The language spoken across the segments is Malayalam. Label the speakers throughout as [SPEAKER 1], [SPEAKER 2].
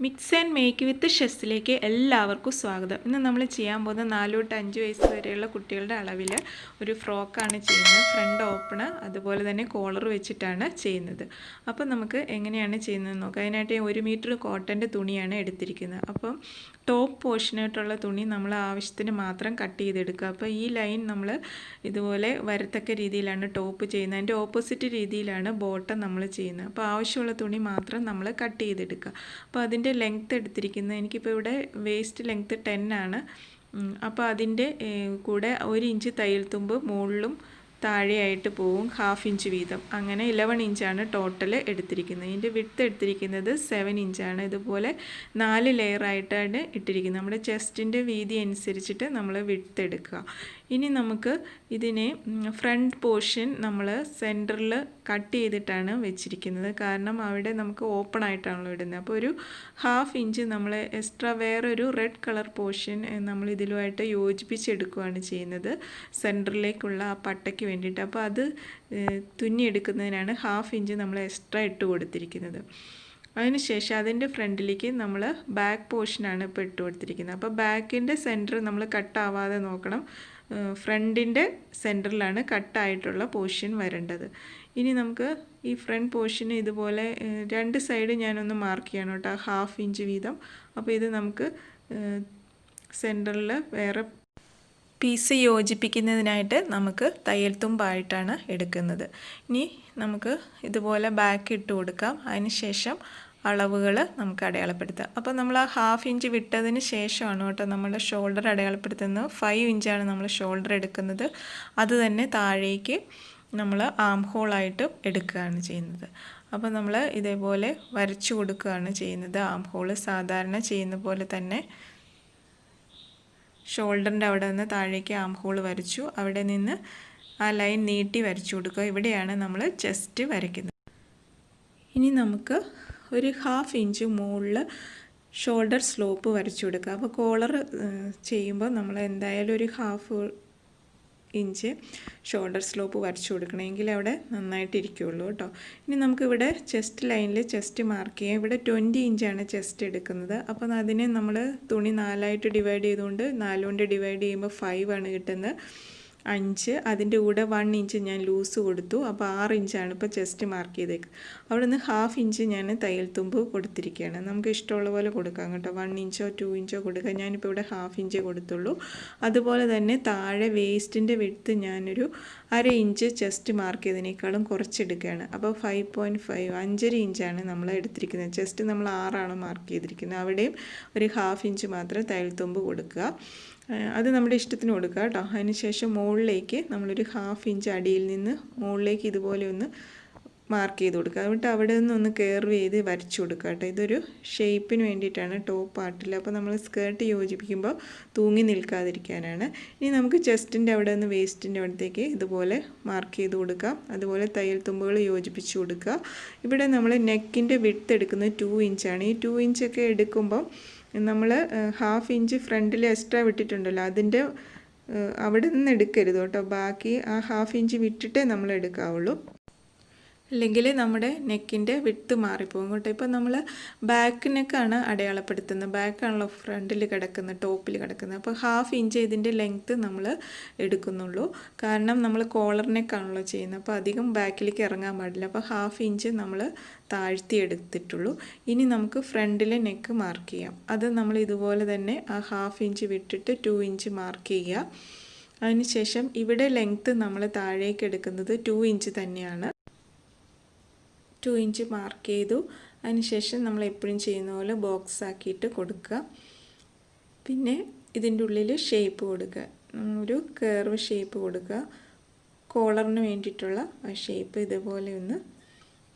[SPEAKER 1] മിക്സ് ആൻഡ് മേക്ക് വിത്ത് ഷെസ്സിലേക്ക് എല്ലാവർക്കും സ്വാഗതം. ഇന്ന് നമ്മൾ ചെയ്യാൻ പോകുന്ന 4 തൊട്ട് 5 വയസ്സ് വരെയുള്ള കുട്ടികളുടെ അളവിൽ ഒരു ഫ്രോക്കാണ് ചെയ്യുന്നത്. ഫ്രണ്ട് ഓപ്പണ് അതുപോലെ തന്നെ കോളർ വെച്ചിട്ടാണ് ചെയ്യുന്നത്. അപ്പോൾ നമുക്ക് എങ്ങനെയാണ് ചെയ്യുന്നത് നോക്കാം. അതിനായിട്ട് 1 മീറ്റർ കോട്ടൻ്റെ തുണിയാണ് എടുത്തിരിക്കുന്നത്. അപ്പം ടോപ്പ് പോർഷനായിട്ടുള്ള തുണി നമ്മൾ ആവശ്യത്തിന് മാത്രം കട്ട് ചെയ്തെടുക്കുക. അപ്പോൾ ഈ ലൈൻ നമ്മൾ ഇതുപോലെ വരത്തക്ക രീതിയിലാണ് ടോപ്പ് ചെയ്യുന്നത്. അതിൻ്റെ ഓപ്പോസിറ്റ് രീതിയിലാണ് ബോട്ടം നമ്മൾ ചെയ്യുന്നത്. അപ്പോൾ ആവശ്യമുള്ള തുണി മാത്രം നമ്മൾ കട്ട് ചെയ്തെടുക്കുക. അപ്പോൾ അതിൻ്റെ ലെങ്ത്ത് എടുത്തിരിക്കുന്നത് എനിക്കിപ്പോൾ ഇവിടെ വേസ്റ്റ് ലെങ്ത്ത് 10 ആണ്. അപ്പോൾ അതിൻ്റെ കൂടെ 1 ഇഞ്ച് തയ്യൽ തുമ്പ് മുകളിലും താഴെയായിട്ട് പോവും, 1/2 ഇഞ്ച് വീതം. അങ്ങനെ 11 ഇഞ്ചാണ് ടോട്ടൽ എടുത്തിരിക്കുന്നത്. ഇതിൻ്റെ വിഡ്ത്ത് എടുത്തിരിക്കുന്നത് 7 ഇഞ്ചാണ്. ഇതുപോലെ 4 ലെയറായിട്ടാണ് ഇട്ടിരിക്കുന്നത്. നമ്മുടെ ചെസ്റ്റിൻ്റെ വീതി അനുസരിച്ചിട്ട് നമ്മൾ വിഡ്ത്ത് എടുക്കുക. ഇനി നമുക്ക് ഇതിനെ ഫ്രണ്ട് പോർഷൻ നമ്മൾ സെൻറ്ററിൽ കട്ട് ചെയ്തിട്ടാണ് വെച്ചിരിക്കുന്നത്. കാരണം അവിടെ നമുക്ക് ഓപ്പൺ ആയിട്ടാണല്ലോ ഇടുന്നത്. അപ്പോൾ ഒരു 1/2 ഇഞ്ച് നമ്മൾ എക്സ്ട്രാ വേറൊരു റെഡ് കളർ പോർഷൻ നമ്മൾ ഇതിലുമായിട്ട് യോജിപ്പിച്ചെടുക്കുകയാണ് ചെയ്യുന്നത്, സെൻറ്ററിലേക്കുള്ള ആ പട്ടയ്ക്ക് വേണ്ടിയിട്ട്. അപ്പോൾ അത് തുന്നിയെടുക്കുന്നതിനാണ് 1/2 ഇഞ്ച് നമ്മൾ എക്സ്ട്രാ ഇട്ട് കൊടുത്തിരിക്കുന്നത്. അതിനുശേഷം അതിൻ്റെ ഫ്രണ്ടിലേക്ക് നമ്മൾ ബാക്ക് പോർഷനാണ് ഇപ്പോൾ ഇട്ട് കൊടുത്തിരിക്കുന്നത്. അപ്പോൾ ബാക്കിൻ്റെ സെൻറ്റർ നമ്മൾ കട്ടാവാതെ നോക്കണം. ഫ്രണ്ടിൻ്റെ സെൻറ്ററിലാണ് കട്ടായിട്ടുള്ള പോർഷൻ വരേണ്ടത്. ഇനി നമുക്ക് ഈ ഫ്രണ്ട് പോർഷന് ഇതുപോലെ 2 സൈഡ് ഞാനൊന്ന് മാർക്ക് ചെയ്യണം കേട്ടോ, 1/2 ഇഞ്ച് വീതം. അപ്പോൾ ഇത് നമുക്ക് സെൻറ്ററിൽ വേറെ പീസ് യോജിപ്പിക്കുന്നതിനായിട്ട് നമുക്ക് തയ്യൽ തുമ്പായിട്ടാണ് എടുക്കുന്നത്. ഇനി നമുക്ക് ഇതുപോലെ ബാക്ക് ഇട്ട് കൊടുക്കാം. അതിനുശേഷം അളവുകൾ നമുക്ക് അടയാളപ്പെടുത്താം. അപ്പോൾ നമ്മൾ ആ 1/2 ഇഞ്ച് വിട്ടതിന് ശേഷമാണ് കേട്ടോ നമ്മൾ ഷോൾഡർ അടയാളപ്പെടുത്തുന്നത്. 5 ഇഞ്ചാണ് നമ്മൾ ഷോൾഡർ എടുക്കുന്നത്. അത് തന്നെ താഴേക്ക് നമ്മൾ ആം ഹോളായിട്ട് എടുക്കുകയാണ് ചെയ്യുന്നത്. അപ്പോൾ നമ്മൾ ഇതേപോലെ വരച്ചു കൊടുക്കുകയാണ് ചെയ്യുന്നത്. ആം ഹോൾ സാധാരണ ചെയ്യുന്ന പോലെ തന്നെ ഷോൾഡറിൻ്റെ അവിടെ നിന്ന് താഴേക്ക് ആം ഹോൾ വരച്ചു. അവിടെ നിന്ന് ആ ലൈൻ നീട്ടി വരച്ചു കൊടുക്കുക. ഇവിടെയാണ് നമ്മൾ ചെസ്റ്റ് വരയ്ക്കുന്നത്. ഇനി നമുക്ക് ഒരു 1/2 ഇഞ്ച് മുകളിൽ ഷോൾഡർ സ്ലോപ്പ് വരച്ചു കൊടുക്കുക. അപ്പോൾ കോളർ ചെയ്യുമ്പോൾ നമ്മൾ എന്തായാലും ഒരു 1/2 ഇഞ്ച് ഷോൾഡർ സ്ലോപ്പ് വരച്ചു കൊടുക്കണമെങ്കിൽ അവിടെ നന്നായിട്ടിരിക്കുകയുള്ളൂ കേട്ടോ. ഇനി നമുക്കിവിടെ ചെസ്റ്റ് ലൈനിൽ ചെസ്റ്റ് മാർക്ക് ചെയ്യാം. ഇവിടെ 20 ഇഞ്ചാണ് ചെസ്റ്റ് എടുക്കുന്നത്. അപ്പോൾ അതിനെ നമ്മൾ തുണി 4ആയിട്ട് ഡിവൈഡ് ചെയ്തുകൊണ്ട് 4 കൊണ്ട് ഡിവൈഡ് ചെയ്യുമ്പോൾ 5 ആണ് കിട്ടുന്നത്. 5 അതിൻ്റെ കൂടെ 1 ഇഞ്ച് ഞാൻ ലൂസ് കൊടുത്തു. അപ്പോൾ 6 ഇഞ്ചാണ് ഇപ്പോൾ ചെസ്റ്റ് മാർക്ക് ചെയ്തേക്ക്. അവിടെ നിന്ന് 1/2 ഇഞ്ച് ഞാൻ തയ്യൽ തുമ്പ് കൊടുത്തിരിക്കുകയാണ്. നമുക്ക് ഇഷ്ടമുള്ള പോലെ കൊടുക്കാം കേട്ടോ. 1 ഇഞ്ചോ 2 ഇഞ്ചോ കൊടുക്കാം. ഞാനിപ്പോൾ ഇവിടെ 1/2 ഇഞ്ചേ കൊടുത്തുള്ളൂ. അതുപോലെ തന്നെ താഴെ വേസ്റ്റിൻ്റെ വിഡ്ത്ത് ഞാനൊരു 1/2 ഇഞ്ച് ചെസ്റ്റ് മാർക്ക് ചെയ്തതിനേക്കാളും കുറച്ചെടുക്കുകയാണ്. അപ്പോൾ 5.5 5.5 ഇഞ്ചാണ് നമ്മൾ എടുത്തിരിക്കുന്നത്. ചെസ്റ്റ് നമ്മൾ 6 ആണ് മാർക്ക് ചെയ്തിരിക്കുന്നത്. അവിടെയും ഒരു 1/2 ഇഞ്ച് മാത്രം തയ്യൽ തുമ്പ് കൊടുക്കുക. അത് നമ്മുടെ ഇഷ്ടത്തിന് കൊടുക്കുക കേട്ടോ. അതിന് ശേഷം മുകളിലേക്ക് നമ്മളൊരു 1/2 ഇഞ്ച് അടിയിൽ നിന്ന് മുകളിലേക്ക് ഇതുപോലെ ഒന്ന് മാർക്ക് ചെയ്ത് കൊടുക്കുക. എന്നിട്ട് അവിടെ നിന്നൊന്ന് കർവ് ചെയ്ത് വരച്ചു കൊടുക്കുക കേട്ടോ. ഇതൊരു ഷേപ്പിന് വേണ്ടിയിട്ടാണ് ടോപ്പ് പാർട്ടിൽ. അപ്പോൾ നമ്മൾ സ്കേർട്ട് യോജിപ്പിക്കുമ്പോൾ തൂങ്ങി നിൽക്കാതിരിക്കാനാണ്. ഇനി നമുക്ക് ചെസ്റ്റിൻ്റെ അവിടെ നിന്ന് വേസ്റ്റിൻ്റെ അവിടത്തേക്ക് ഇതുപോലെ മാർക്ക് ചെയ്ത് കൊടുക്കാം. അതുപോലെ തയ്യൽ തുമ്പുകൾ യോജിപ്പിച്ച് കൊടുക്കുക. ഇവിടെ നമ്മൾ നെക്കിൻ്റെ വിഡ്ത്ത് എടുക്കുന്നത് 2 ഇഞ്ചാണ്. ഈ 2 ഇഞ്ചൊക്കെ എടുക്കുമ്പം നമ്മൾ 1/2 ഇഞ്ച് ഫ്രണ്ടിൽ എക്സ്ട്രാ വിട്ടിട്ടുണ്ടല്ലോ, അതിൻ്റെ അവിടെ നിന്ന് എടുക്കരുത് കേട്ടോ. ബാക്കി ആ 1/2 ഇഞ്ച് വിട്ടിട്ടേ നമ്മൾ എടുക്കാവുള്ളൂ, അല്ലെങ്കിൽ നമ്മുടെ നെക്കിൻ്റെ വിഡ്ത്ത് മാറിപ്പോകും കേട്ടോ. ഇപ്പോൾ നമ്മൾ ബാക്ക് നെക്കാണ് അടയാളപ്പെടുത്തുന്നത്. ബാക്കാണല്ലോ ഫ്രണ്ടിൽ കിടക്കുന്നത്, ടോപ്പിൽ കിടക്കുന്നത്. അപ്പോൾ 1/2 ഇഞ്ച് ഇതിൻ്റെ ലെങ്ത്ത് നമ്മൾ എടുക്കുന്നുള്ളൂ. കാരണം നമ്മൾ കോളർ നെക്കാണല്ലോ ചെയ്യുന്നത്. അപ്പോൾ അധികം ബാക്കിലേക്ക് ഇറങ്ങാൻ പാടില്ല. അപ്പോൾ 1/2 ഇഞ്ച് നമ്മൾ താഴ്ത്തി എടുത്തിട്ടുള്ളൂ. ഇനി നമുക്ക് ഫ്രണ്ടിലെ നെക്ക് മാർക്ക് ചെയ്യാം. അത് നമ്മൾ ഇതുപോലെ തന്നെ ആ 1/2 ഇഞ്ച് വിട്ടിട്ട് 2 ഇഞ്ച് മാർക്ക് ചെയ്യുക. അതിനുശേഷം ഇവിടെ ലെങ്ത്ത് നമ്മൾ താഴേക്ക് എടുക്കുന്നത് 2 ഇഞ്ച് തന്നെയാണ്. 2 ഇഞ്ച് മാർക്ക് ചെയ്തു. അതിനുശേഷം നമ്മൾ എപ്പോഴും ചെയ്യുന്ന പോലെ ബോക്സ് ആക്കിയിട്ട് കൊടുക്കുക. പിന്നെ ഇതിൻ്റെ ഉള്ളിൽ ഷേപ്പ് കൊടുക്കുക. ഒരു കർവ് ഷേപ്പ് കൊടുക്കുക. കോളറിന് വേണ്ടിയിട്ടുള്ള ആ ഷേപ്പ് ഇതുപോലെ ഒന്ന്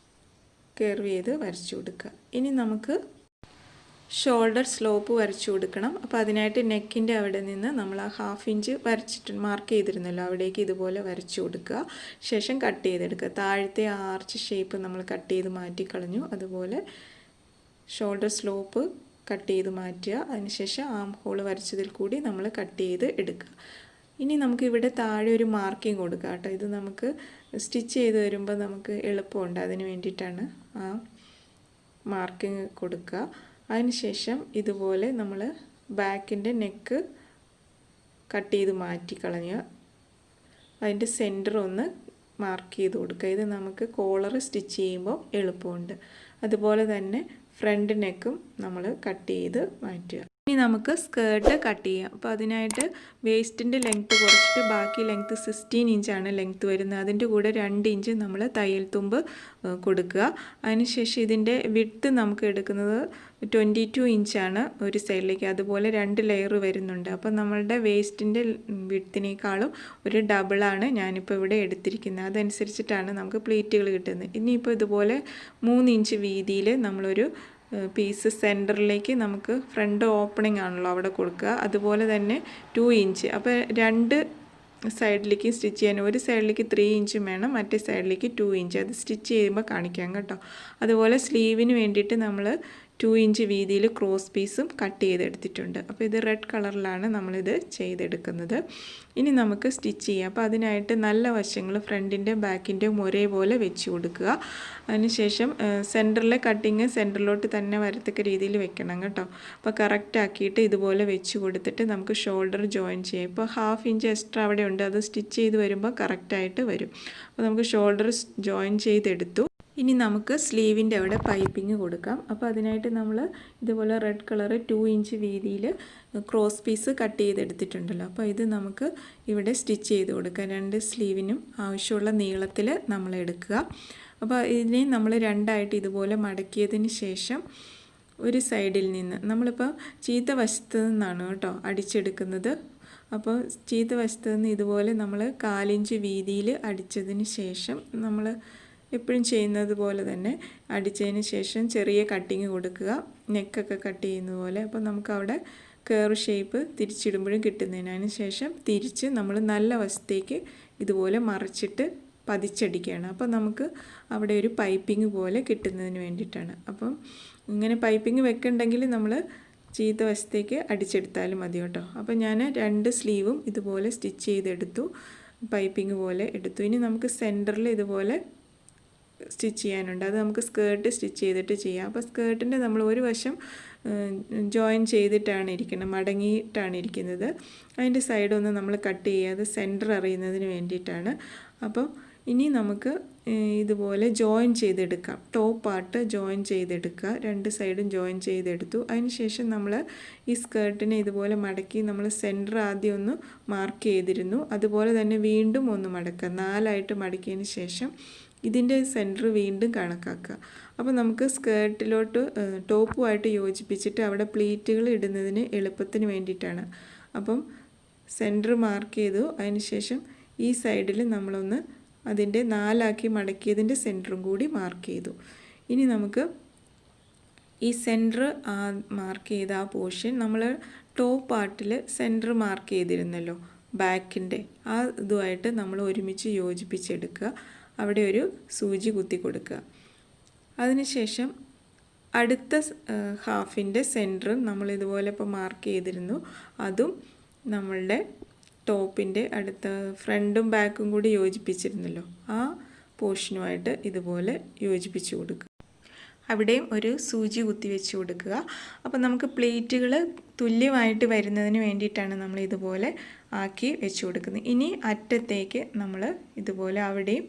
[SPEAKER 1] കർവ് ചെയ്ത് വരച്ചു കൊടുക്കുക. ഇനി നമുക്ക് ഷോൾഡർ സ്ലോപ്പ് വരച്ചു കൊടുക്കണം. അപ്പോൾ അതിനായിട്ട് നെക്കിൻ്റെ അവിടെ നിന്ന് നമ്മൾ ആ 1/2 ഇഞ്ച് വരച്ചിട്ട് മാർക്ക് ചെയ്തിരുന്നല്ലോ, അവിടേക്ക് ഇതുപോലെ വരച്ചു കൊടുക്കുക. ശേഷം കട്ട് ചെയ്തെടുക്കുക. താഴത്തെ ആർച്ച് ഷേപ്പ് നമ്മൾ കട്ട് ചെയ്ത് മാറ്റിക്കളഞ്ഞു. അതുപോലെ ഷോൾഡർ സ്ലോപ്പ് കട്ട് ചെയ്ത് മാറ്റുക. അതിനുശേഷം ആം ഹോൾ വരച്ചതിൽ കൂടി നമ്മൾ കട്ട് ചെയ്ത് എടുക്കുക. ഇനി നമുക്ക് ഇവിടെ താഴെ ഒരു മാർക്കിംഗ് കൊടുക്കുക കേട്ടോ. ഇത് നമുക്ക് സ്റ്റിച്ച് ചെയ്ത് വരുമ്പോൾ നമുക്ക് എളുപ്പമുണ്ട്, അതിന് വേണ്ടിയിട്ടാണ് ആ മാർക്കിംഗ് കൊടുക്കുക. അതിനുശേഷം ഇതുപോലെ നമ്മൾ ബാക്കിൻ്റെ നെക്ക് കട്ട് ചെയ്ത് മാറ്റിക്കളഞ്ഞ് അതിൻ്റെ സെൻറ്റർ ഒന്ന് മാർക്ക് ചെയ്ത് കൊടുക്കുക. ഇത് നമുക്ക് കോളർ സ്റ്റിച്ച് ചെയ്യുമ്പോൾ എളുപ്പമുണ്ട്. അതുപോലെ തന്നെ ഫ്രണ്ട് നെക്കും നമ്മൾ കട്ട് ചെയ്ത് മാറ്റുക. ഇനി നമുക്ക് സ്കേർട്ട് കട്ട് ചെയ്യാം. അപ്പോൾ അതിനായിട്ട് വേസ്റ്റിൻ്റെ ലെങ്ത്ത് കുറച്ചിട്ട് ബാക്കി ലെങ്ത്ത് 16 ഇഞ്ചാണ് ലെങ്ത്ത് വരുന്നത്. അതിൻ്റെ കൂടെ 2 ഇഞ്ച് നമ്മൾ തയ്യൽ തുമ്പ് കൊടുക്കുക. അതിനുശേഷം ഇതിൻ്റെ വിഡ്ത്ത് നമുക്ക് എടുക്കുന്നത് 22 ഇഞ്ചാണ് ഒരു സൈഡിലേക്ക്. അതുപോലെ 2 ലെയർ വരുന്നുണ്ട്. അപ്പോൾ നമ്മളുടെ വേസ്റ്റിൻ്റെ വിഡ്ത്തിനേക്കാളും ഒരു ഡബിളാണ് ഞാനിപ്പോൾ ഇവിടെ എടുത്തിരിക്കുന്നത്. അതനുസരിച്ചിട്ടാണ് നമുക്ക് പ്ലീറ്റുകൾ കിട്ടുന്നത്. ഇനിയിപ്പോൾ ഇതുപോലെ 3 ഇഞ്ച് വീതിയിൽ നമ്മളൊരു പീസ് സെൻറ്ററിലേക്ക് നമുക്ക് ഫ്രണ്ട് ഓപ്പണിംഗ് ആണല്ലോ അവിടെ കൊടുക്കുക. അതുപോലെ തന്നെ 2 ഇഞ്ച്. അപ്പോൾ 2 സൈഡിലേക്ക് സ്റ്റിച്ച് ചെയ്യാൻ ഒരു സൈഡിലേക്ക് 3 ഇഞ്ചും വേണം, മറ്റേ സൈഡിലേക്ക് 2 ഇഞ്ച്. അത് സ്റ്റിച്ച് ചെയ്യുമ്പോൾ കാണിക്കാം കേട്ടോ. അതുപോലെ സ്ലീവിന് വേണ്ടിയിട്ട് നമ്മൾ 2 ഇഞ്ച് വീതിയിൽ ക്രോസ് പീസും കട്ട് ചെയ്തെടുത്തിട്ടുണ്ട്. അപ്പോൾ ഇത് റെഡ് കളറിലാണ് നമ്മളിത് ചെയ്തെടുക്കുന്നത്. ഇനി നമുക്ക് സ്റ്റിച്ച് ചെയ്യാം. അപ്പോൾ അതിനായിട്ട് നല്ല വശങ്ങൾ ഫ്രണ്ടിൻ്റെ ബാക്കിൻ്റെയും ഒരേപോലെ വെച്ച് കൊടുക്കുക. അതിനുശേഷം സെൻറ്ററിലെ കട്ടിങ് സെൻറ്ററിലോട്ട് തന്നെ വരത്തക്ക രീതിയിൽ വെക്കണം കേട്ടോ. അപ്പോൾ കറക്റ്റ് ആക്കിയിട്ട് ഇതുപോലെ വെച്ച് കൊടുത്തിട്ട് നമുക്ക് ഷോൾഡർ ജോയിൻ ചെയ്യാം. ഇപ്പോൾ 1/2 ഇഞ്ച് എക്സ്ട്രാ അവിടെ ഉണ്ട്, അത് സ്റ്റിച്ച് ചെയ്ത് വരുമ്പോൾ കറക്റ്റായിട്ട് വരും. അപ്പോൾ നമുക്ക് ഷോൾഡർ ജോയിൻ ചെയ്തെടുത്തു. ഇനി നമുക്ക് സ്ലീവിൻ്റെ അവിടെ പൈപ്പിംഗ് കൊടുക്കാം. അപ്പോൾ അതിനായിട്ട് നമ്മൾ ഇതുപോലെ റെഡ് കളർ 2 ഇഞ്ച് വീതിയിൽ ക്രോസ് പീസ് കട്ട് ചെയ്തെടുത്തിട്ടുണ്ടല്ലോ. അപ്പോൾ ഇത് നമുക്ക് ഇവിടെ സ്റ്റിച്ച് ചെയ്ത് കൊടുക്കാം. 2 സ്ലീവിനും ആവശ്യമുള്ള നീളത്തിൽ നമ്മൾ എടുക്കുക. അപ്പോൾ ഇതിനെ നമ്മൾ രണ്ടായിട്ട് ഇതുപോലെ മടക്കിയതിന് ശേഷം ഒരു സൈഡിൽ നിന്ന് നമ്മളിപ്പോൾ ചീത്ത വശത്ത് നിന്നാണ് കേട്ടോ അടിച്ചെടുക്കുന്നത്. അപ്പോൾ ചീത്ത വശത്ത് നിന്ന് ഇതുപോലെ നമ്മൾ 1/4 ഇഞ്ച് വീതിയിൽ അടിച്ചതിന് ശേഷം നമ്മൾ എപ്പോഴും ചെയ്യുന്നത് പോലെ തന്നെ അടിച്ചതിന് ശേഷം ചെറിയ കട്ടിങ് കൊടുക്കുക, നെക്കൊക്കെ കട്ട് ചെയ്യുന്ന പോലെ. അപ്പോൾ നമുക്കവിടെ കർവ് ഷേപ്പ് തിരിച്ചിടുമ്പോഴും കിട്ടുന്നതിന് ശേഷം തിരിച്ച് നമ്മൾ നല്ല വശത്തേക്ക് ഇതുപോലെ മറിച്ചിട്ട് പതിച്ചടിക്കുകയാണ്. അപ്പോൾ നമുക്ക് അവിടെ ഒരു പൈപ്പിംഗ് പോലെ കിട്ടുന്നതിന് വേണ്ടിയിട്ടാണ്. അപ്പം ഇങ്ങനെ പൈപ്പിംഗ് വെക്കുന്നുണ്ടെങ്കിൽ നമ്മൾ ചീത്ത വശത്തേക്ക് അടിച്ചെടുത്താലും മതി കേട്ടോ. അപ്പോൾ ഞാൻ 2 സ്ലീവും ഇതുപോലെ സ്റ്റിച്ച് ചെയ്തെടുത്തു, പൈപ്പിംഗ് പോലെ എടുത്തു. ഇനി നമുക്ക് സെൻറ്ററിൽ ഇതുപോലെ സ്റ്റിച്ച് ചെയ്യാനുണ്ട്. അത് നമുക്ക് സ്കേർട്ട് സ്റ്റിച്ച് ചെയ്തിട്ട് ചെയ്യാം. അപ്പോൾ സ്കേർട്ടിൻ്റെ നമ്മൾ ഒരു വശം ജോയിൻ ചെയ്തിട്ടാണ് ഇരിക്കുന്നത്, മടങ്ങിയിട്ടാണ് ഇരിക്കുന്നത്. അതിൻ്റെ സൈഡൊന്ന് നമ്മൾ കട്ട് ചെയ്യുക, അത് സെൻറ്റർ അറിയുന്നതിന് വേണ്ടിയിട്ടാണ്. അപ്പോൾ ഇനി നമുക്ക് ഇതുപോലെ ജോയിൻ ചെയ്തെടുക്കാം. ടോപ്പ് പാർട്ട് ജോയിൻ ചെയ്തെടുക്കുക. 2 സൈഡും ജോയിൻ ചെയ്തെടുത്തു. അതിനുശേഷം നമ്മൾ ഈ സ്കേർട്ടിനെ ഇതുപോലെ മടക്കി നമ്മൾ സെൻറ്റർ ആദ്യം ഒന്ന് മാർക്ക് ചെയ്തിരുന്നു. അതുപോലെ തന്നെ വീണ്ടും ഒന്ന് മടക്കുക. 4ആയിട്ട് മടക്കിയതിന് ശേഷം ഇതിൻ്റെ സെൻറ്റർ വീണ്ടും കണക്കാക്കുക. അപ്പോൾ നമുക്ക് സ്കേർട്ടിലോട്ട് ടോപ്പുമായിട്ട് യോജിപ്പിച്ചിട്ട് അവിടെ പ്ലീറ്റുകൾ ഇടുന്നതിന് എളുപ്പത്തിന് വേണ്ടിയിട്ടാണ്. അപ്പം സെൻറ്റർ മാർക്ക് ചെയ്തു. അതിനുശേഷം ഈ സൈഡിൽ നമ്മളൊന്ന് അതിൻ്റെ 4ആക്കി മടക്കിയതിൻ്റെ സെൻറ്ററും കൂടി മാർക്ക് ചെയ്തു. ഇനി നമുക്ക് ഈ സെൻറ്റർ മാർക്ക് ചെയ്ത ആ പോർഷൻ നമ്മൾ ടോപ്പ് പാർട്ടിൽ സെൻറ്റർ മാർക്ക് ചെയ്തിരുന്നല്ലോ ബാക്കിൻ്റെ, ആ ഇതുമായിട്ട് നമ്മൾ ഒരുമിച്ച് യോജിപ്പിച്ചെടുക്കുക. അവിടെ ഒരു സൂചി കുത്തി കൊടുക്കുക. അതിനുശേഷം അടുത്ത ഹാഫിൻ്റെ സെൻറ്ററും നമ്മൾ ഇതുപോലെ ഇപ്പോൾ മാർക്ക് ചെയ്തിരുന്നു, അതും നമ്മളുടെ ടോപ്പിൻ്റെ അടുത്ത ഫ്രണ്ടും ബാക്കും കൂടി യോജിപ്പിച്ചിരുന്നല്ലോ, ആ പോർഷനുമായിട്ട് ഇതുപോലെ യോജിപ്പിച്ച് കൊടുക്കുക. അവിടെയും ഒരു സൂചി കുത്തി വെച്ച് കൊടുക്കുക. അപ്പോൾ നമുക്ക് പ്ലേറ്റുകൾ തുല്യമായിട്ട് വരുന്നതിന് വേണ്ടിയിട്ടാണ് നമ്മൾ ഇതുപോലെ ആക്കി വെച്ച് കൊടുക്കുന്നത്. ഇനി അറ്റത്തേക്ക് നമ്മൾ ഇതുപോലെ അവിടെയും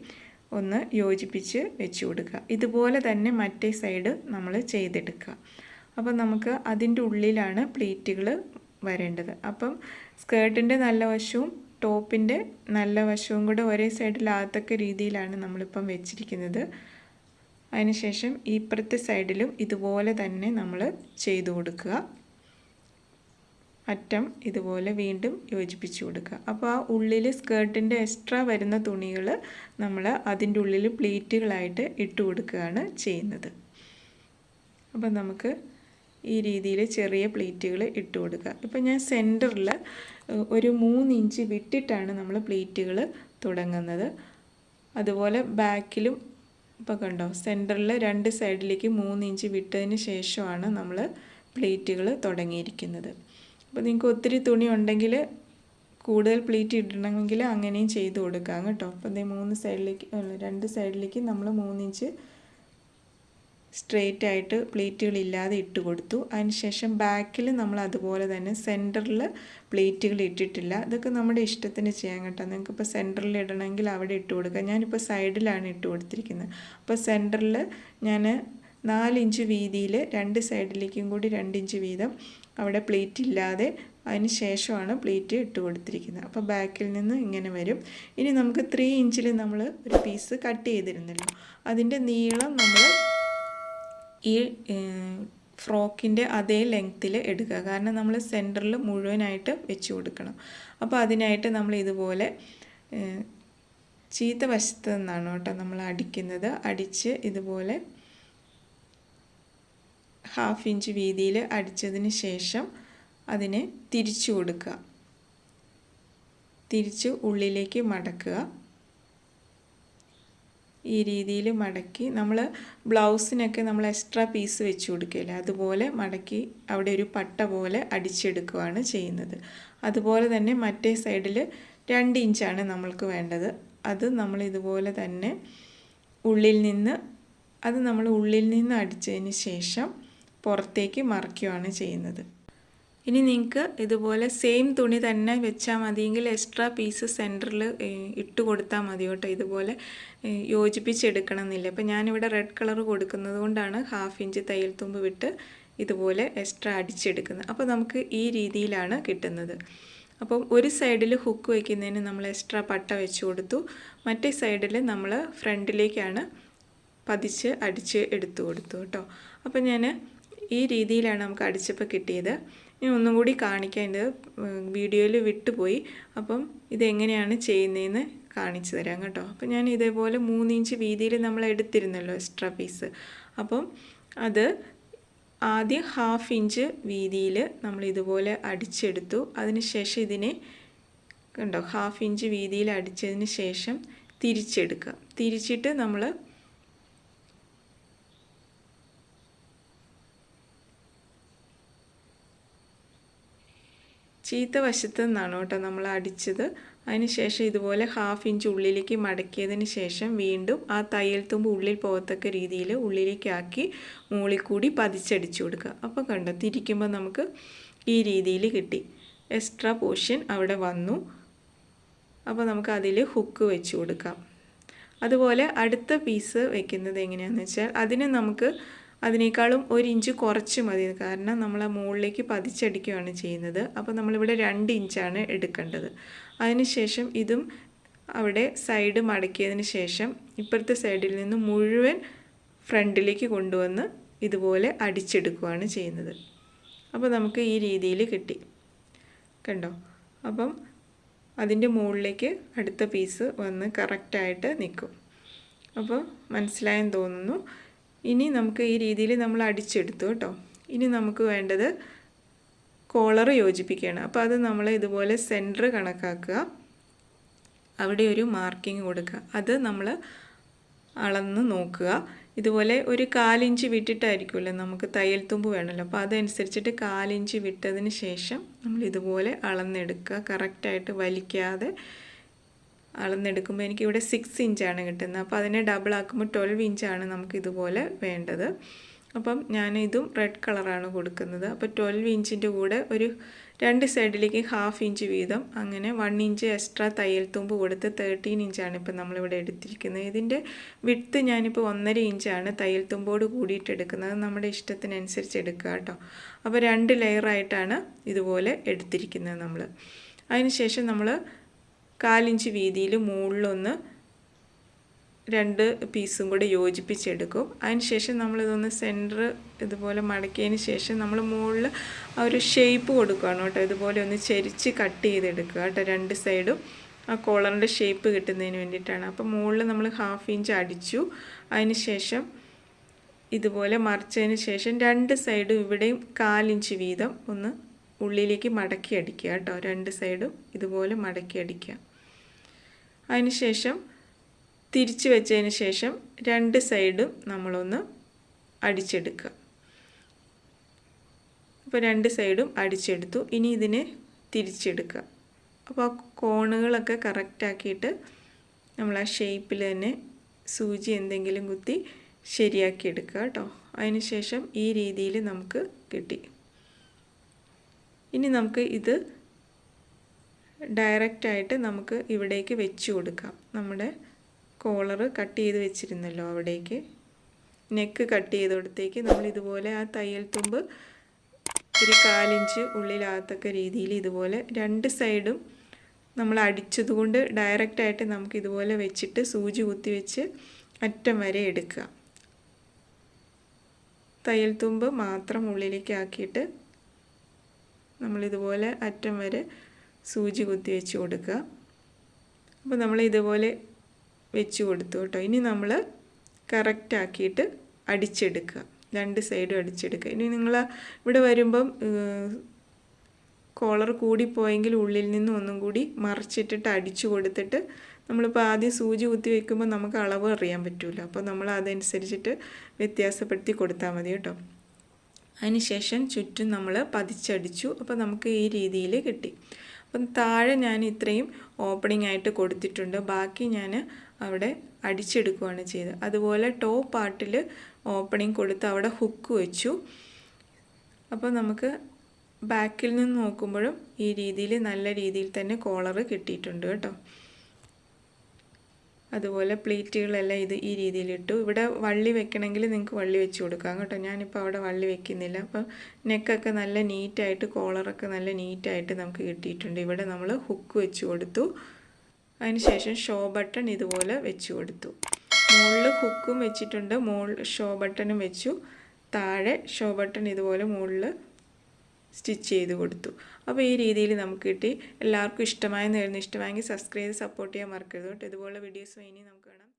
[SPEAKER 1] ഒന്ന് യോജിപ്പിച്ച് വെച്ച് കൊടുക്കുക. ഇതുപോലെ തന്നെ മറ്റേ സൈഡ് നമ്മൾ ചെയ്തെടുക്കുക. അപ്പോൾ നമുക്ക് അതിൻ്റെ ഉള്ളിലാണ് പ്ലീറ്റുകൾ വരേണ്ടത്. അപ്പം സ്കേർട്ടിൻ്റെ നല്ല വശവും ടോപ്പിൻ്റെ നല്ല വശവും കൂടെ ഒരേ സൈഡിലാകത്തക്ക രീതിയിലാണ് നമ്മളിപ്പം വെച്ചിരിക്കുന്നത്. അതിനുശേഷം ഇപ്പുറത്തെ സൈഡിലും ഇതുപോലെ തന്നെ നമ്മൾ ചെയ്തു കൊടുക്കുക. അറ്റം ഇതുപോലെ വീണ്ടും യോജിപ്പിച്ച് കൊടുക്കുക. അപ്പോൾ ആ ഉള്ളിൽ സ്കേർട്ടിൻ്റെ എക്സ്ട്രാ വരുന്ന തുണികൾ നമ്മൾ അതിൻ്റെ ഉള്ളിൽ പ്ലീറ്റുകളായിട്ട് ഇട്ട് കൊടുക്കുകയാണ് ചെയ്യുന്നത്. അപ്പോൾ നമുക്ക് ഈ രീതിയിൽ ചെറിയ പ്ലീറ്റുകൾ ഇട്ട് കൊടുക്കുക. ഇപ്പോൾ ഞാൻ സെൻറ്ററിൽ ഒരു 3 ഇഞ്ച് വിട്ടിട്ടാണ് നമ്മൾ പ്ലീറ്റുകൾ തുടങ്ങുന്നത്. അതുപോലെ ബാക്കിലും ഇപ്പോൾ കണ്ടോ, സെൻറ്ററിൽ 2 സൈഡിലേക്ക് 3 ഇഞ്ച് വിട്ടതിന് ശേഷമാണ് നമ്മൾ പ്ലീറ്റുകൾ തുടങ്ങിയിരിക്കുന്നത്. അപ്പോൾ നിങ്ങൾക്ക് ഒത്തിരി തുണി ഉണ്ടെങ്കിൽ കൂടുതൽ പ്ലീറ്റ് ഇടണമെങ്കിൽ അങ്ങനെയും ചെയ്ത് കൊടുക്കാം കേട്ടോ. അപ്പോൾ 3 സൈഡിലേക്ക് 2 സൈഡിലേക്ക് നമ്മൾ 3 ഇഞ്ച് സ്ട്രെയിറ്റ് ആയിട്ട് പ്ലീറ്റുകളില്ലാതെ ഇട്ട് കൊടുത്തു. അതിനുശേഷം ബാക്കിൽ നമ്മൾ അതുപോലെ തന്നെ സെൻറ്ററിൽ പ്ലീറ്റുകൾ ഇട്ടിട്ടില്ല. ഇതൊക്കെ നമ്മുടെ ഇഷ്ടത്തിന് ചെയ്യാൻ കേട്ടോ. നിങ്ങൾക്കിപ്പോൾ സെൻറ്ററിൽ ഇടണമെങ്കിൽ അവിടെ ഇട്ട് കൊടുക്കുക. ഞാനിപ്പോൾ സൈഡിലാണ് ഇട്ട് കൊടുത്തിരിക്കുന്നത്. അപ്പോൾ സെൻറ്ററിൽ ഞാൻ 4 ഇഞ്ച് വീതിയിൽ 2 സൈഡിലേക്കും കൂടി 2 ഇഞ്ച് വീതം അവിടെ പ്ലീറ്റ് ഇല്ലാതെ അതിന് ശേഷമാണ് പ്ലീറ്റ് ഇട്ട് കൊടുത്തിരിക്കുന്നത്. അപ്പോൾ ബാക്കിൽ നിന്ന് ഇങ്ങനെ വരും. ഇനി നമുക്ക് 3 ഇഞ്ചിൽ നമ്മൾ ഒരു പീസ് കട്ട് ചെയ്തിരുന്നല്ലോ, അതിൻ്റെ നീളം നമ്മൾ ഈ ഫ്രോക്കിൻ്റെ അതേ ലെങ്ത്തിൽ എടുക്കുക. കാരണം നമ്മൾ സെൻറ്ററിൽ മുഴുവനായിട്ട് വെച്ച് കൊടുക്കണം. അപ്പോൾ അതിനായിട്ട് നമ്മൾ ഇതുപോലെ ചീത്ത വശത്ത് നിന്നാണ് കേട്ടോ നമ്മൾ അടിക്കുന്നത്. അടിച്ച് ഇതുപോലെ 1/2 ഇഞ്ച് വീതിയിൽ അടിച്ചതിന് ശേഷം അതിനെ തിരിച്ചു കൊടുക്കുക. തിരിച്ച് ഉള്ളിലേക്ക് മടക്കുക. ഈ രീതിയിൽ മടക്കി നമ്മൾ ബ്ലൗസിനൊക്കെ നമ്മൾ എക്സ്ട്രാ പീസ് വെച്ച് കൊടുക്കില്ലേ, അതുപോലെ മടക്കി അവിടെ ഒരു പട്ട പോലെ അടിച്ചെടുക്കുകയാണ് ചെയ്യുന്നത്. അതുപോലെ തന്നെ മറ്റേ സൈഡിൽ 2 ഇഞ്ചാണ് നമ്മൾക്ക് വേണ്ടത്. അത് നമ്മൾ ഇതുപോലെ തന്നെ ഉള്ളിൽ നിന്ന് അടിച്ചതിന് ശേഷം പുറത്തേക്ക് മറിക്കുകയാണ് ചെയ്യുന്നത്. ഇനി നിങ്ങൾക്ക് ഇതുപോലെ സെയിം തുണി തന്നെ വെച്ചാൽ മതിയെങ്കിൽ എക്സ്ട്രാ പീസ് സെൻറ്ററിൽ ഇട്ട് കൊടുത്താൽ മതി കേട്ടോ. ഇതുപോലെ യോജിപ്പിച്ചെടുക്കണം എന്നില്ല. അപ്പോൾ ഞാനിവിടെ റെഡ് കളർ കൊടുക്കുന്നത് കൊണ്ടാണ് 1/2 ഇഞ്ച് തയ്യൽ തുമ്പ് വിട്ട് ഇതുപോലെ എക്സ്ട്രാ അടിച്ചെടുക്കുന്നത്. അപ്പോൾ നമുക്ക് ഈ രീതിയിലാണ് കിട്ടുന്നത്. അപ്പം ഒരു സൈഡിൽ ഹുക്ക് വയ്ക്കുന്നതിന് നമ്മൾ എക്സ്ട്രാ പട്ട വെച്ച് കൊടുത്തു. മറ്റേ സൈഡിൽ നമ്മൾ ഫ്രണ്ടിലേക്കാണ് പതിച്ച് അടിച്ച് എടുത്തു കൊടുത്തു കേട്ടോ. അപ്പോൾ ഞാൻ ഈ രീതിയിലാണ് നമുക്ക് അടിച്ചപ്പോൾ കിട്ടിയത്. ഇനി ഒന്നും കൂടി കാണിക്കാൻ, ഇത് വീഡിയോയിൽ വിട്ടുപോയി. അപ്പം ഇതെങ്ങനെയാണ് ചെയ്യുന്നതെന്ന് കാണിച്ചു തരാം കേട്ടോ. അപ്പം ഞാൻ ഇതേപോലെ 3 ഇഞ്ച് വീതിയിൽ നമ്മൾ എടുത്തിരുന്നല്ലോ എക്സ്ട്രാ പീസ്. അപ്പം അത് ആദ്യം 1/2 ഇഞ്ച് വീതിയിൽ നമ്മൾ ഇതുപോലെ അടിച്ചെടുത്തു. അതിന് ശേഷം ഇതിനെ കണ്ടോ 1/2 ഇഞ്ച് വീതിയിൽ അടിച്ചതിന് ശേഷം തിരിച്ചെടുക്കുക. തിരിച്ചിട്ട് നമ്മൾ ചീത്ത വശത്ത് നിന്നാണ് കേട്ടോ നമ്മൾ അടിച്ചത്. അതിന് ശേഷം ഇതുപോലെ 1/2 ഇഞ്ച് ഉള്ളിലേക്ക് മടക്കിയതിന് ശേഷം വീണ്ടും ആ തയ്യൽ തുമ്പ് ഉള്ളിൽ പോകത്തക്ക രീതിയിൽ ഉള്ളിലേക്കാക്കി മുകളിൽ കൂടി പതിച്ചടിച്ചു കൊടുക്കുക. അപ്പോൾ കണ്ടോ തിരിക്കുമ്പോൾ നമുക്ക് ഈ രീതിയിൽ കിട്ടി. എക്സ്ട്രാ പോർഷൻ അവിടെ വന്നു. അപ്പോൾ നമുക്ക് അതിൽ ഹുക്ക് വെച്ച് കൊടുക്കാം. അതുപോലെ അടുത്ത പീസ് വെക്കുന്നത് എങ്ങനെയാണെന്ന് വെച്ചാൽ അതിന് നമുക്ക് അതിനേക്കാളും 1 ഇഞ്ച് കുറച്ച് മതി. കാരണം നമ്മൾ മുകളിലേക്ക് പതിച്ചടിക്കുകയാണ് ചെയ്യുന്നത്. അപ്പോൾ നമ്മളിവിടെ 2 ഇഞ്ചാണ് എടുക്കേണ്ടത്. അതിനുശേഷം ഇതും അവിടെ സൈഡ് മടക്കിയതിന് ശേഷം ഇപ്പുറത്തെ സൈഡിൽ നിന്ന് മുഴുവൻ ഫ്രണ്ടിലേക്ക് കൊണ്ടുവന്ന് ഇതുപോലെ അടിച്ചെടുക്കുകയാണ് ചെയ്യുന്നത്. അപ്പോൾ നമുക്ക് ഈ രീതിയിൽ കിട്ടി കണ്ടോ. അപ്പം അതിൻ്റെ മുകളിലേക്ക് അടുത്ത പീസ് വന്ന് കറക്റ്റായിട്ട് നിൽക്കും. അപ്പോൾ മനസ്സിലായെന്ന് തോന്നുന്നു. ഇനി നമുക്ക് ഈ രീതിയിൽ നമ്മൾ അടിച്ചെടുത്തു കേട്ടോ. ഇനി നമുക്ക് വേണ്ടത് കോളർ യോജിപ്പിക്കുകയാണ്. അപ്പോൾ അത് നമ്മൾ ഇതുപോലെ സെൻറ്റർ കണക്കാക്കുക, അവിടെ ഒരു മാർക്കിങ് കൊടുക്കുക. അത് നമ്മൾ അളന്ന് നോക്കുക. ഇതുപോലെ ഒരു 1/4 ഇഞ്ച് വിട്ടിട്ടായിരിക്കുമല്ലോ നമുക്ക് തയ്യൽ തുമ്പ് വേണമല്ലോ. അപ്പോൾ അതനുസരിച്ചിട്ട് 1/4 ഇഞ്ച് വിട്ടതിന് ശേഷം നമ്മൾ ഇതുപോലെ അളന്നെടുക്കുക. കറക്റ്റായിട്ട് വലിക്കാതെ അളന്നെടുക്കുമ്പോൾ എനിക്കിവിടെ 6 ഇഞ്ചാണ് കിട്ടുന്നത്. അപ്പോൾ അതിനെ ഡബിൾ ആക്കുമ്പോൾ 12 ഇഞ്ചാണ് നമുക്ക് ഇതുപോലെ വേണ്ടത്. അപ്പം ഞാൻ ഇതും റെഡ് കളറാണ് കൊടുക്കുന്നത്. അപ്പോൾ 12 ഇഞ്ചിൻ്റെ കൂടെ ഒരു 2 സൈഡിലേക്ക് 1/2 ഇഞ്ച് വീതം അങ്ങനെ 1 ഇഞ്ച് എക്സ്ട്രാ തയ്യൽ തുമ്പ് കൊടുത്ത് 13 ഇഞ്ചാണ് ഇപ്പോൾ നമ്മളിവിടെ എടുത്തിരിക്കുന്നത്. ഇതിൻ്റെ വിഡ്ത്ത് ഞാനിപ്പോൾ 1.5 ഇഞ്ചാണ് തയ്യൽ തുമ്പോട് കൂടിയിട്ട് എടുക്കുന്നത്. നമ്മുടെ ഇഷ്ടത്തിനനുസരിച്ച് എടുക്കുക കേട്ടോ. അപ്പോൾ 2 ലെയറായിട്ടാണ് ഇതുപോലെ എടുത്തിരിക്കുന്നത് നമ്മൾ. അതിനുശേഷം നമ്മൾ 1/4 ഇഞ്ച് വീതിയിൽ മുകളിലൊന്ന് 2 പീസും കൂടെ യോജിപ്പിച്ചെടുക്കും. അതിനുശേഷം നമ്മളിതൊന്ന് സെൻറ്റർ ഇതുപോലെ മടക്കിയതിന് ശേഷം നമ്മൾ മുകളിൽ ആ ഒരു ഷേപ്പ് കൊടുക്കുകയാണ് കേട്ടോ. ഇതുപോലെ ഒന്ന് ചെരിച്ച് കട്ട് ചെയ്തെടുക്കുക കേട്ടോ. 2 സൈഡും ആ കോളറിൻ്റെ ഷേപ്പ് കിട്ടുന്നതിന് വേണ്ടിയിട്ടാണ്. അപ്പോൾ മുകളിൽ നമ്മൾ 1/2 ഇഞ്ച് അടിച്ചു. അതിന് ശേഷം ഇതുപോലെ മറിച്ചതിന് ശേഷം 2 സൈഡും ഇവിടെയും 1/4 ഇഞ്ച് വീതം ഒന്ന് ഉള്ളിലേക്ക് മടക്കി അടിക്കുക കേട്ടോ. 2 സൈഡും ഇതുപോലെ മടക്കി അടിക്കുക. അതിന് ശേഷം തിരിച്ച് വെച്ചതിന് ശേഷം 2 സൈഡും നമ്മളൊന്ന് അടിച്ചെടുക്കുക. അപ്പോൾ 2 സൈഡും അടിച്ചെടുത്തു. ഇനി ഇതിനെ തിരിച്ചെടുക്കുക. അപ്പോൾ ആ കോണുകളൊക്കെ കറക്റ്റാക്കിയിട്ട് നമ്മൾ ആ ഷേപ്പിൽ തന്നെ സൂചി എന്തെങ്കിലും കുത്തി ശരിയാക്കി എടുക്കുക കേട്ടോ. അതിന് ശേഷം ഈ രീതിയിൽ നമുക്ക് കിട്ടി. ഇനി നമുക്ക് ഇത് ഡയറക്റ്റായിട്ട് നമുക്ക് ഇവിടേക്ക് വെച്ച് കൊടുക്കാം. നമ്മുടെ കോളർ കട്ട് ചെയ്ത് വെച്ചിരുന്നല്ലോ അവിടേക്ക്, നെക്ക് കട്ട് ചെയ്തോടത്തേക്ക് നമ്മൾ ഇതുപോലെ ആ തയ്യൽ തുമ്പ് ഒരു 1/4 ഇഞ്ച് ഉള്ളിലാകത്തക്ക രീതിയിൽ ഇതുപോലെ 2 സൈഡും നമ്മൾ അടിച്ചതുകൊണ്ട് ഡയറക്റ്റായിട്ട് നമുക്ക് ഇതുപോലെ വെച്ചിട്ട് സൂചി കുത്തി വെച്ച് അറ്റം വരെ എടുക്കുക. തയ്യൽ തുമ്പ് മാത്രം ഉള്ളിലേക്ക് ആക്കിയിട്ട് നമ്മളിതുപോലെ അറ്റം വരെ സൂചി കുത്തി വെച്ച് കൊടുക്കുക. അപ്പോൾ നമ്മൾ ഇതുപോലെ വെച്ച് കൊടുത്തു കേട്ടോ. ഇനി നമ്മൾ കറക്റ്റാക്കിയിട്ട് അടിച്ചെടുക്കുക, 2 സൈഡും അടിച്ചെടുക്കുക. ഇനി നിങ്ങൾ ഇവിടെ വരുമ്പം കോളർ കൂടിപ്പോയെങ്കിൽ ഉള്ളിൽ നിന്ന് ഒന്നും കൂടി മറിച്ചിട്ടിട്ട് അടിച്ചു കൊടുത്തിട്ട്, നമ്മളിപ്പോൾ ആദ്യം സൂചി കുത്തി വയ്ക്കുമ്പോൾ നമുക്ക് അളവ് അറിയാൻ പറ്റില്ല, അപ്പോൾ നമ്മൾ അതനുസരിച്ചിട്ട് വ്യത്യാസപ്പെടുത്തി കൊടുത്താൽ മതി കേട്ടോ. അതിനുശേഷം ചുറ്റും നമ്മൾ പതിച്ചടിച്ചു. അപ്പോൾ നമുക്ക് ഈ രീതിയിൽ കിട്ടി. അപ്പം താഴെ ഞാൻ ഇത്രയും ഓപ്പണിംഗ് ആയിട്ട് കൊടുത്തിട്ടുണ്ട്, ബാക്കി ഞാൻ അവിടെ അടിച്ചെടുക്കുകയാണ് ചെയ്തത്. അതുപോലെ ടോപ്പ് പാർട്ടിൽ ഓപ്പണിംഗ് കൊടുത്ത് അവിടെ ഹുക്ക് വെച്ചു. അപ്പോൾ നമുക്ക് ബാക്കിൽ നിന്ന് നോക്കുമ്പോഴും ഈ രീതിയിൽ നല്ല രീതിയിൽ തന്നെ കോളർ കിട്ടിയിട്ടുണ്ട് കേട്ടോ. അതുപോലെ പ്ലീറ്റുകളെല്ലാം ഈ രീതിയിലിട്ടു. ഇവിടെ വള്ളി വെക്കണമെങ്കിൽ നിങ്ങൾക്ക് വള്ളി വെച്ച് കൊടുക്കാം കേട്ടോ. ഞാനിപ്പോൾ അവിടെ വള്ളി വെക്കുന്നില്ല. അപ്പം നെക്കൊക്കെ നല്ല നീറ്റായിട്ട്, കോളറൊക്കെ നല്ല നീറ്റായിട്ട് നമുക്ക് കിട്ടിയിട്ടുണ്ട്. ഇവിടെ നമ്മൾ ഹുക്ക് വെച്ച് കൊടുത്തു. അതിനുശേഷം ഷോ ബട്ടൺ ഇതുപോലെ വെച്ച് കൊടുത്തു. മുകളിൽ ഹുക്കും വെച്ചിട്ടുണ്ട്, ഷോ ബട്ടണും വെച്ചു. താഴെ ഷോ ബട്ടൺ ഇതുപോലെ മുകളിൽ സ്റ്റിച്ച് ചെയ്ത് കൊടുത്തു. അപ്പോൾ ഈ രീതിയിൽ നമുക്ക് കിട്ടി. എല്ലാവർക്കും ഇഷ്ടമായെന്ന് വരുന്നു. ഇഷ്ടമായെങ്കിൽ സബ്സ്ക്രൈബ് ചെയ്ത് സപ്പോർട്ട് ചെയ്യാൻ മറക്കരുത് കേട്ടോ. ഇതുപോലെ വീഡിയോസ് ഇനി നമുക്ക് കാണാം.